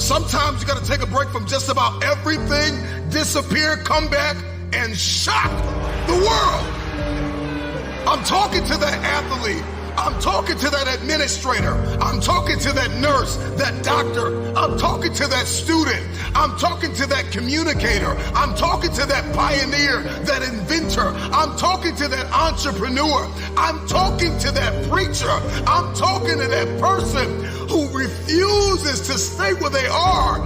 Sometimes you gotta take a break from just about everything, disappear, come back, and shock the world. I'm talking to that athlete. I'm talking to that administrator. I'm talking to that nurse, that doctor. I'm talking to that student. I'm talking to that communicator. I'm talking to that pioneer, that inventor. I'm talking to that entrepreneur. I'm talking to that preacher. I'm talking to that person who refuses to stay where they are.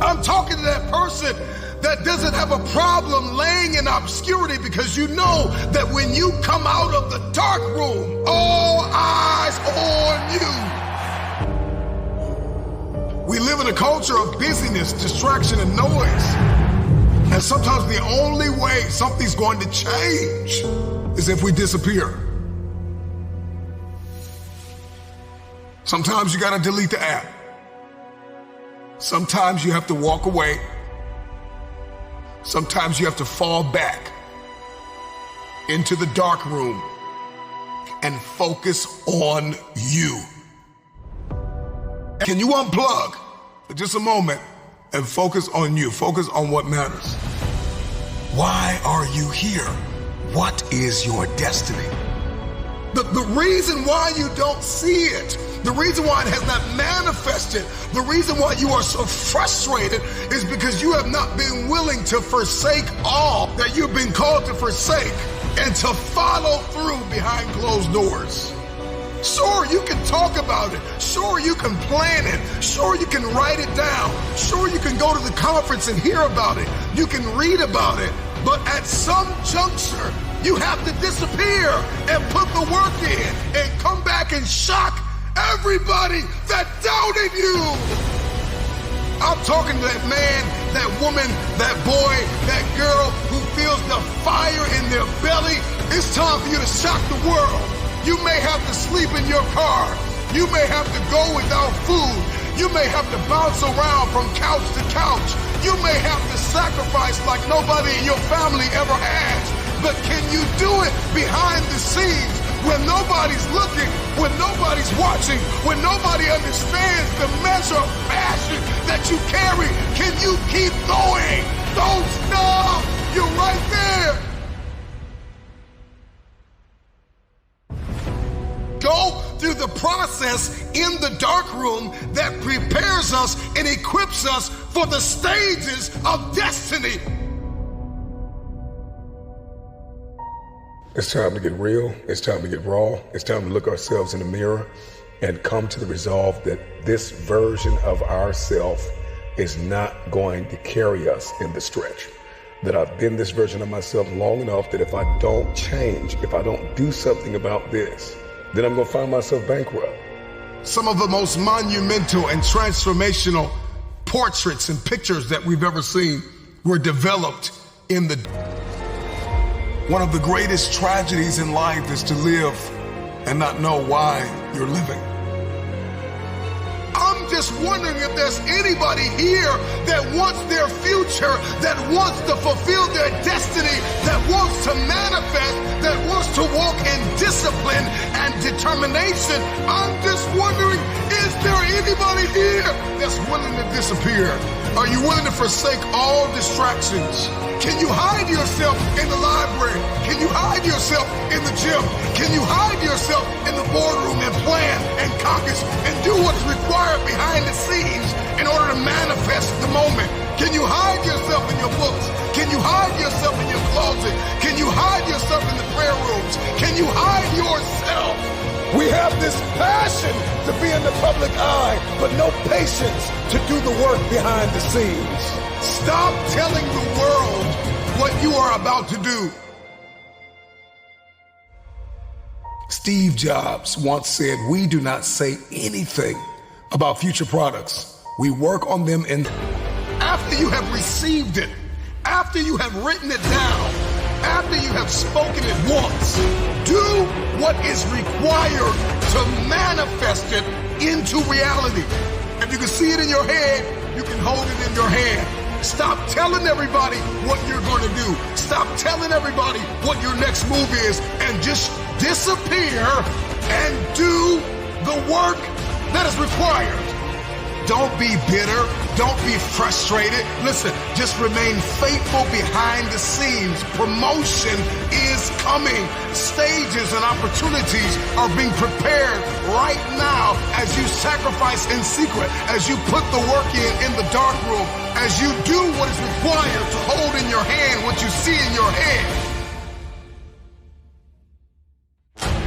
I'm talking to that person that doesn't have a problem laying in obscurity, because you know that when you come out of the dark room, all eyes on you. We live in a culture of busyness, distraction, and noise. And sometimes the only way something's going to change is if we disappear. Sometimes you gotta delete the app. Sometimes you have to walk away. Sometimes you have to fall back into the dark room and focus on you. Can you unplug for just a moment and focus on you? Focus on what matters. Why are you here? What is your destiny? The reason why you don't see it, the reason why it has not manifested, the reason why you are so frustrated is because you have not been willing to forsake all that you've been called to forsake and to follow through behind closed doors. Sure, you can talk about it. Sure, you can plan it. Sure, you can write it down. Sure, you can go to the conference and hear about it. You can read about it. But at some juncture, you have to disappear and put the work in and come back and shock everybody that doubted you. I'm talking to that man, that woman, that boy, that girl who feels the fire in their belly. It's time for you to shock the world. You may have to sleep in your car. You may have to go without food. You may have to bounce around from couch to couch. You may have to sacrifice like nobody in your family ever has. But can you do it behind the scenes when nobody's looking, when nobody's watching, when nobody understands the measure of passion that you carry? Can you keep going? Don't stop. You're right there. Go through the process in the dark room that prepares us and equips us for the stages of destiny. It's time to get real. It's time to get raw. It's time to look ourselves in the mirror and come to the resolve that this version of ourselves is not going to carry us in the stretch. That I've been this version of myself long enough that if I don't change, if I don't do something about this, then I'm going to find myself bankrupt. Some of the most monumental and transformational portraits and pictures that we've ever seen were developed in the... One of the greatest tragedies in life is to live and not know why you're living. I'm just wondering if there's anybody here that wants their future, that wants to fulfill their destiny, that wants to manifest, that wants to walk in discipline and determination. I'm just wondering, is there anybody here that's willing to disappear? Are you willing to forsake all distractions? Can you hide yourself in the library? Can you hide yourself in the gym? Can you hide yourself in the boardroom and plan and caucus and do what's required behind the scenes in order to manifest the moment? Can you hide yourself in your books? Can you hide yourself in your closet? Can you hide yourself in the prayer rooms? Can you hide yourself? We have this passion to be in the public eye, but no patience to do the work behind the scenes. Stop telling the world what you are about to do. Steve Jobs once said, "We do not say anything about future products. We work on them after you have received it, after you have written it down, after you have spoken it once. Do what is required to manifest it into reality. If you can see it in your head, you can hold it in your hand. Stop telling everybody what you're going to do. Stop telling everybody what your next move is, and just disappear and do the work that is required." Don't be bitter. Don't be frustrated. Listen, just remain faithful behind the scenes. Promotion is coming. Stages and opportunities are being prepared right now as you sacrifice in secret, as you put the work in the dark room, as you do what is required to hold in your hand what you see in your head.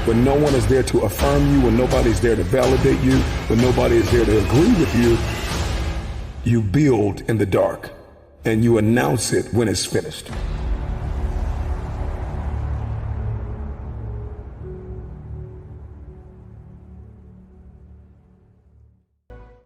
When no one is there to affirm you, when nobody's there to validate you, when nobody is there to agree with you, you build in the dark and you announce it when it's finished.